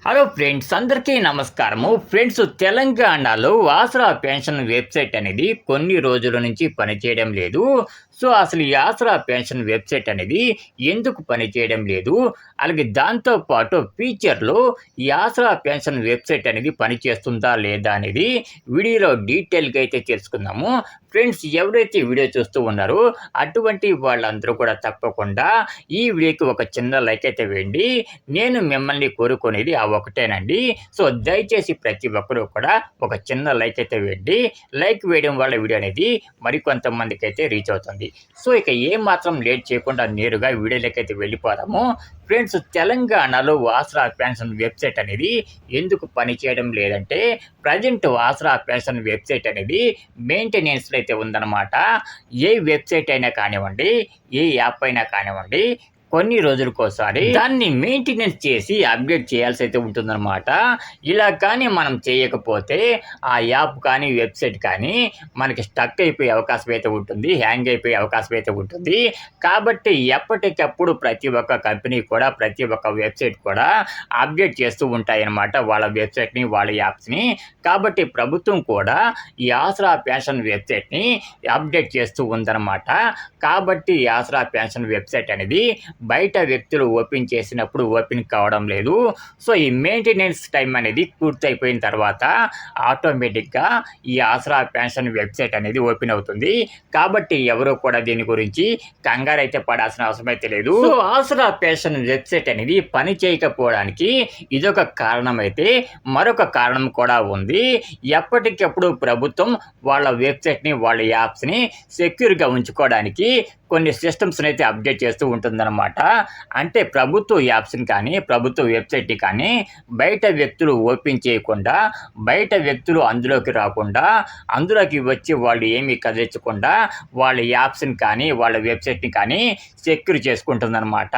Hello friends, అందరికీ నమస్కారము. Friends, తెలంగాణలో ఆసరా పెన్షన్ వెబ్సైట్ అనేది కొన్ని రోజుల నుంచి పనిచేయడం లేదు. సో అసలు ఈ ఆసరా పెన్షన్ వెబ్సైట్ అనేది ఎందుకు పనిచేయడం లేదు, అలాగే దాంతోపాటు ఫ్యూచర్లో ఈ ఆసరా పెన్షన్ వెబ్సైట్ అనేది పనిచేస్తుందా లేదా అనేది వీడియోలో డీటెయిల్గా అయితే తెలుసుకుందాము. ఫ్రెండ్స్, ఎవరైతే వీడియో చూస్తూ ఉన్నారో అటువంటి వాళ్ళందరూ కూడా తప్పకుండా ఈ వీడియోకి ఒక చిన్న లైక్ అయితే వేయండి. నేను మిమ్మల్ని కోరుకునేది ఆ ఒకటేనండి. సో దయచేసి ప్రతి ఒక్కరూ కూడా ఒక చిన్న లైక్ అయితే వేయండి. లైక్ వేయడం వల్ల వీడియో అనేది మరికొంతమందికి అయితే రీచ్ అవుతుంది. సో ఇక ఏం మాత్రం లేట్ చేయకుండా నేరుగా వీడియోలోకి అయితే వెళ్ళిపోదాము. ఫ్రెండ్స్, తెలంగాణలో ఆసరా పెన్షన్ వెబ్సైట్ అనేది ఎందుకు పనిచేయడం లేదంటే ప్రజెంట్ ఆసరా పెన్షన్ వెబ్సైట్ అనేది మెయింటెనెన్స్లో అయితే ఉందన్నమాట. ఏ వెబ్సైట్ అయినా కానివ్వండి, ఏ యాప్ అయినా కానివ్వండి, కొన్ని రోజులకోసారి దాన్ని మెయింటెనెన్స్ చేసి అప్డేట్ చేయాల్సి అయితే ఉంటుందన్నమాట. ఇలా కానీ మనం చేయకపోతే ఆ యాప్ కానీ వెబ్సైట్ కానీ మనకి స్టక్ అయిపోయే అవకాశం అయితే ఉంటుంది, హ్యాంగ్ అయిపోయే అవకాశం అయితే ఉంటుంది. కాబట్టి ఎప్పటికప్పుడు ప్రతి ఒక్క కంపెనీ కూడా, ప్రతి ఒక్క వెబ్సైట్ కూడా అప్డేట్ చేస్తూ ఉంటాయన్నమాట వాళ్ళ వెబ్సైట్ని, వాళ్ళ యాప్స్ని. కాబట్టి ప్రభుత్వం కూడా ఈ ఆసరా పెన్షన్ వెబ్సైట్ని అప్డేట్ చేస్తూ ఉందన్నమాట. కాబట్టి ఈ ఆసరా పెన్షన్ వెబ్సైట్ అనేది బయట వ్యక్తులు ఓపెన్ చేసినప్పుడు ఓపెన్ కావడం లేదు. సో ఈ మెయింటెనెన్స్ టైం అనేది పూర్తయిపోయిన తర్వాత ఆటోమేటిక్గా ఈ ఆసరా పెన్షన్ వెబ్సైట్ అనేది ఓపెన్ అవుతుంది. కాబట్టి ఎవరు కూడా దీని గురించి కంగారు అయితే పడాల్సిన అవసరం అయితే లేదు. సో ఆసరా పెన్షన్ వెబ్సైట్ అనేది పని చేయకపోవడానికి ఇదొక కారణం అయితే, మరొక కారణం కూడా ఉంది. ఎప్పటికప్పుడు ప్రభుత్వం వాళ్ళ వెబ్సైట్ని, వాళ్ళ యాప్స్ని సెక్యూర్గా ఉంచుకోవడానికి కొన్ని సిస్టమ్స్ని అయితే అప్డేట్ చేస్తూ ఉంటుందన్నమాట. అంటే ప్రభుత్వ యాప్స్ని కానీ, ప్రభుత్వ వెబ్సైట్ని కానీ బయట వ్యక్తులు ఓపెన్ చేయకుండా, బయట వ్యక్తులు అందులోకి రాకుండా, అందులోకి వచ్చి వాళ్ళు ఏమీ కదిలించకుండా వాళ్ళ యాప్స్ని కానీ, వాళ్ళ వెబ్సైట్ని కానీ సెక్యూర్ చేసుకుంటుందన్నమాట.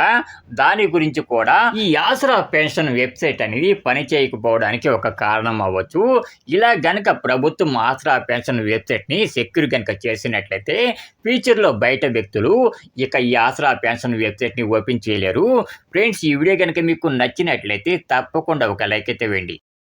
దాని గురించి కూడా ఈ ఆసరా పెన్షన్ వెబ్సైట్ అనేది పని చేయకపోవడానికి ఒక కారణం అవ్వచ్చు. ఇలా గనక ప్రభుత్వం ఆసరా పెన్షన్ వెబ్సైట్ని సెక్యూర్ కనుక చేసినట్లయితే ఫ్యూచర్లో బయట వ్యక్తులు ఇక ఈ ఆసరా పెన్షన్ వెబ్సైట్ని ఓపెన్ చేయలేరు. ఫ్రెండ్స్, ఈ వీడియో కనుక మీకు నచ్చినట్లయితే తప్పకుండా ఒక లైక్ అయితే వేయండి.